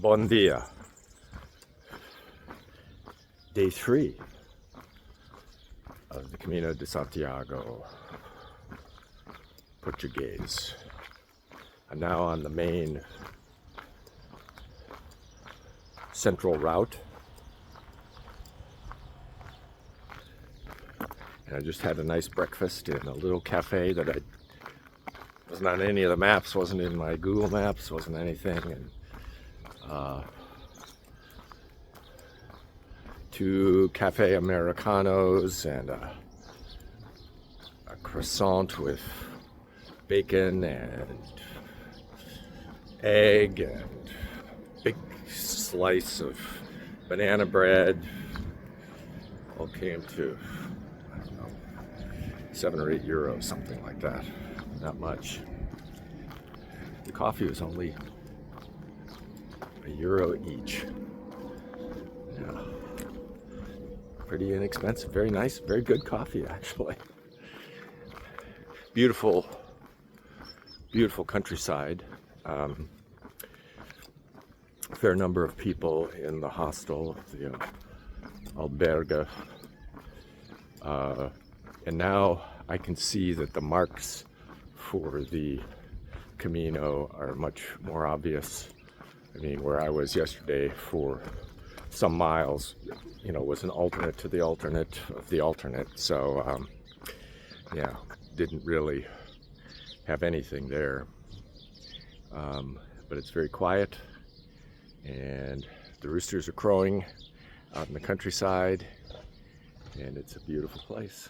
Bon dia. Day 3 of the Camino de Santiago, Português. I'm now on the main central route. And I just had a nice breakfast in a little cafe that I wasn't on any of the maps, wasn't in my Google Maps, wasn't anything. And 2 cafe Americanos and a croissant with bacon and egg and big slice of banana bread. All came to, I don't know, 7 or 8 euros, something like that. Not much. The coffee was only €1 each. Yeah. Pretty inexpensive, very nice, very good coffee actually. Beautiful, beautiful countryside. A fair number of people in the hostel, the albergue. And now I can see that the marks for the Camino are much more obvious. I mean, where I was yesterday for some miles, you know, was an alternate to the alternate of the alternate. So, yeah, didn't really have anything there. But it's very quiet, and the roosters are crowing out in the countryside, and it's a beautiful place.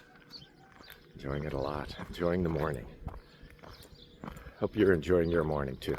Enjoying it a lot, enjoying the morning. Hope you're enjoying your morning too.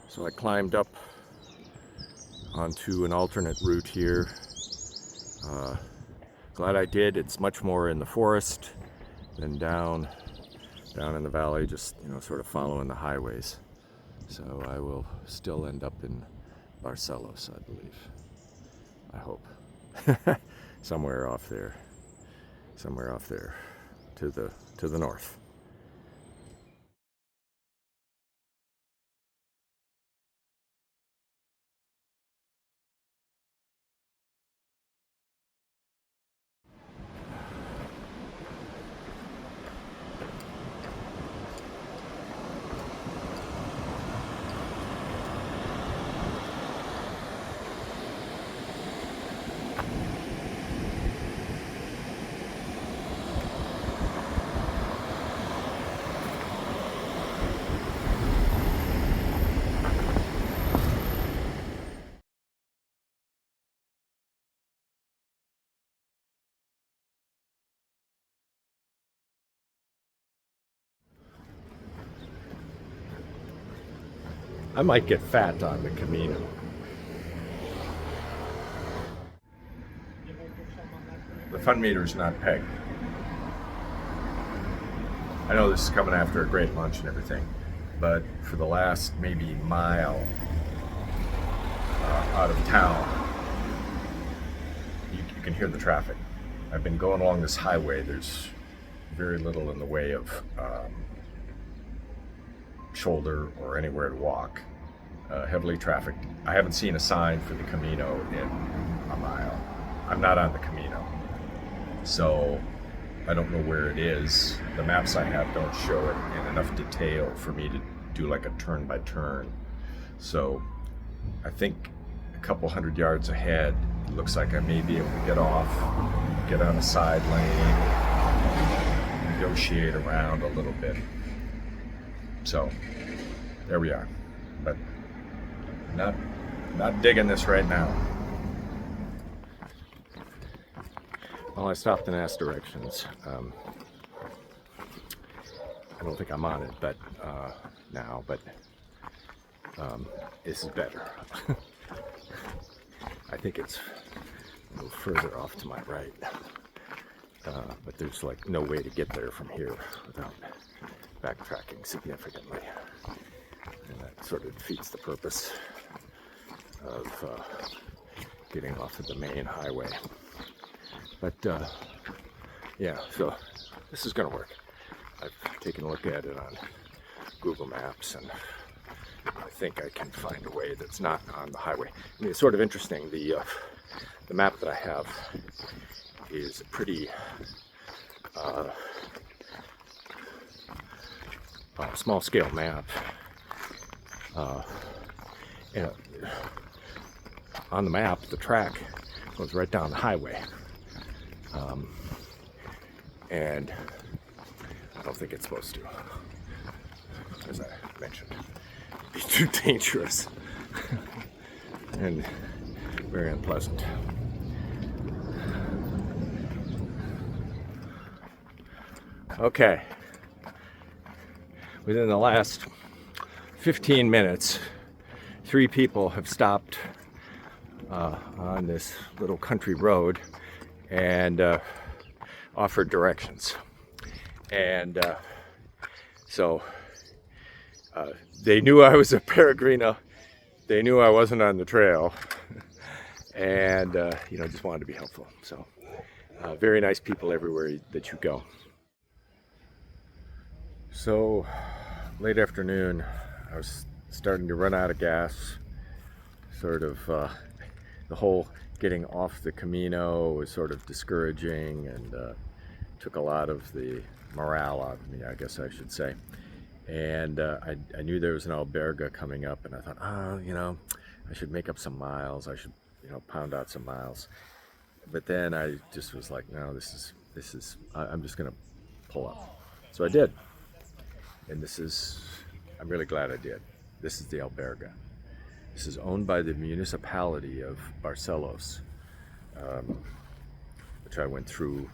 So I climbed up onto an alternate route here. Glad I did. It's much more in the forest than down in the valley, just, you know, sort of following the highways. So I will still end up in Barcelos, I believe. I hope. Somewhere off there to the north. I might get fat on the Camino. The fun meter's not pegged. I know this is coming after a great lunch and everything, but for the last maybe mile out of town, you can hear the traffic. I've been going along this highway. There's very little in the way of shoulder or anywhere to walk. Heavily trafficked. I haven't seen a sign for the Camino in a mile. I'm not on the Camino, so I don't know where it is. The maps I have don't show it in enough detail for me to do like a turn by turn. So I think a couple 100 yards ahead, it looks like I may be able to get off, get on a side lane, negotiate around a little bit. So there we are, but not digging this right now. Well, I stopped and asked directions. I don't think I'm on it, but now, but this is better. I think it's a little further off to my right, but there's like no way to get there from here without backtracking significantly, and that sort of defeats the purpose of getting off of the main highway. But yeah, so this is going to work. I've taken a look at it on Google Maps, and I think I can find a way that's not on the highway. I mean, it's sort of interesting. The map that I have is a pretty small-scale map. And on the map, the track goes right down the highway. And I don't think it's supposed to, as I mentioned. It'd be too dangerous and very unpleasant. Okay. Within the last 15 minutes, 3 people have stopped on this little country road and offered directions. And so they knew I was a peregrino. They knew I wasn't on the trail, and just wanted to be helpful. So very nice people everywhere that you go. So late afternoon, I was starting to run out of gas. Sort of the whole getting off the Camino was sort of discouraging, and took a lot of the morale out of me, I guess I should say. And I knew there was an alberga coming up, and I thought, I should make up some miles. I should, pound out some miles. But then I just was like, no, this is. I'm just gonna pull up. So I did, and I'm really glad I did. This is the alberga. This is owned by the municipality of Barcelos, which I went through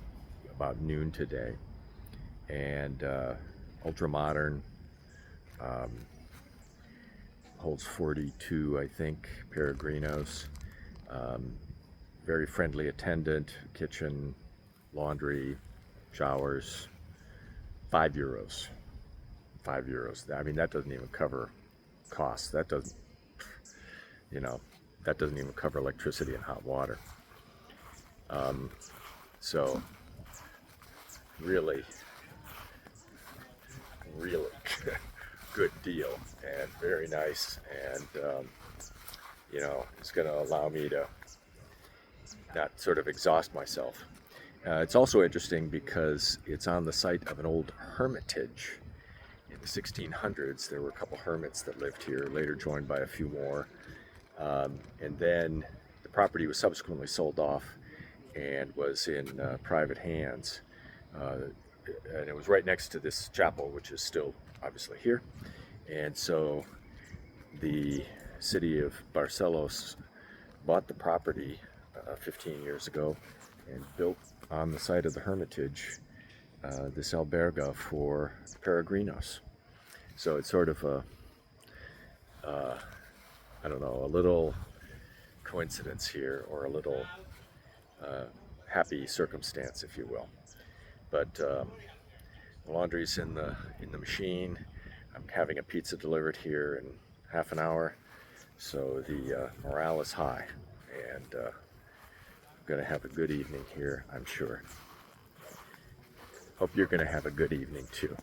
about noon today, and ultra modern, holds 42, I think, peregrinos. Very friendly attendant, kitchen, laundry, showers. €5. €5. I mean, that doesn't even cover costs. That doesn't even cover electricity and hot water. So really good deal, and very nice, and it's going to allow me to not sort of exhaust myself. It's also interesting because it's on the site of an old hermitage. In the 1600s, there were a couple hermits that lived here, later joined by a few more, and then the property was subsequently sold off and was in private hands. And it was right next to this chapel, which is still obviously here. And so the city of Barcelos bought the property 15 years ago and built on the site of the hermitage this alberga for peregrinos. So it's sort of a little coincidence here, or a little happy circumstance, if you will. But the laundry's in the machine. I'm having a pizza delivered here in half an hour, so the morale is high, and I'm going to have a good evening here, I'm sure. Hope you're going to have a good evening too.